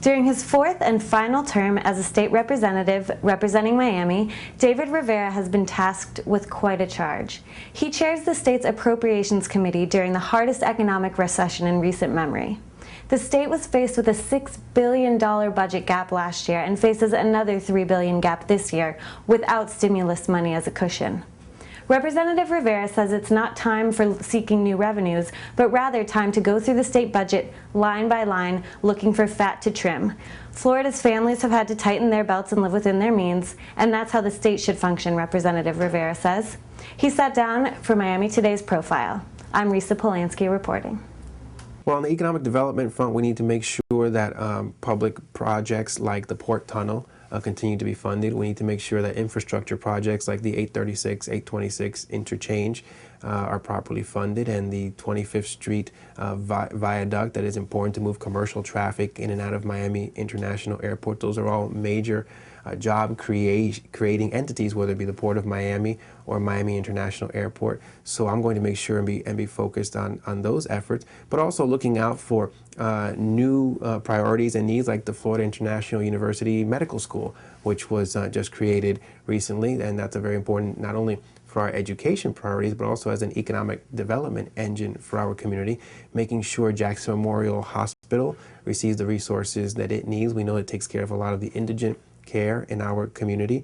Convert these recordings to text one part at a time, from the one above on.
During his fourth and final term as a state representative representing Miami, David Rivera has been tasked with quite a charge. He chairs the state's Appropriations Committee during the hardest economic recession in recent memory. The state was faced with a $6 billion budget gap last year and faces another $3 billion gap this year without stimulus money as a cushion. Representative Rivera says it's not time for seeking new revenues, but rather time to go through the state budget line by line, looking for fat to trim. Florida's families have had to tighten their belts and live within their means, and that's how the state should function, Representative Rivera says. He sat down for Miami Today's Profile. I'm Risa Polanski reporting. Well, on the economic development front, we need to make sure that public projects like the Port Tunnel continue to be funded. We need to make sure that infrastructure projects like the 836, 826 interchange are properly funded, and the 25th Street viaduct that is important to move commercial traffic in and out of Miami International Airport. Those are all major job creating entities, whether it be the Port of Miami or Miami International Airport. So I'm going to make sure and be focused on those efforts, but also looking out for new priorities and needs like the Florida International University Medical School, which was just created recently, and that's a very important not only for our education priorities, but also as an economic development engine for our community, making sure Jackson Memorial Hospital receives the resources that it needs. We know it takes care of a lot of the indigent care in our community,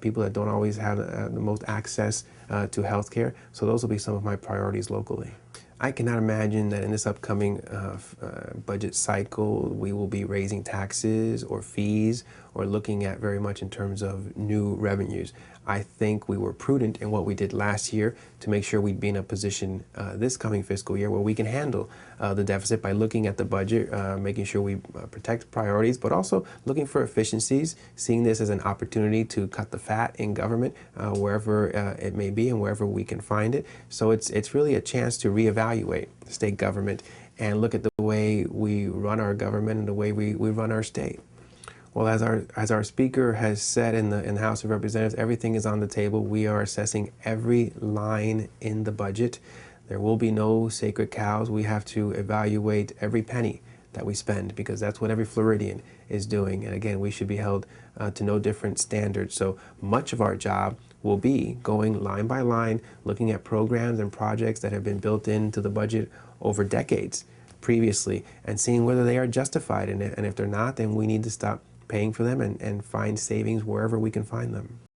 people that don't always have the most access to health care. So those will be some of my priorities locally. I cannot imagine that in this upcoming budget cycle we will be raising taxes or fees or looking at very much in terms of new revenues. I think we were prudent in what we did last year to make sure we'd be in a position this coming fiscal year where we can handle the deficit by looking at the budget, making sure we protect priorities, but also looking for efficiencies, seeing this as an opportunity to cut the fat in government wherever it may be and wherever we can find it. So it's really a chance to reevaluate state government and look at the way we run our government and the way we run our state. Well, as our speaker has said in the House of Representatives, everything is on the table. We are assessing every line in the budget. There will be no sacred cows. We have to evaluate every penny that we spend because that's what every Floridian is doing. And again, we should be held to no different standards. So much of our job will be going line by line, looking at programs and projects that have been built into the budget over decades previously and seeing whether they are justified. And if they're not, then we need to stop paying for them and find savings wherever we can find them.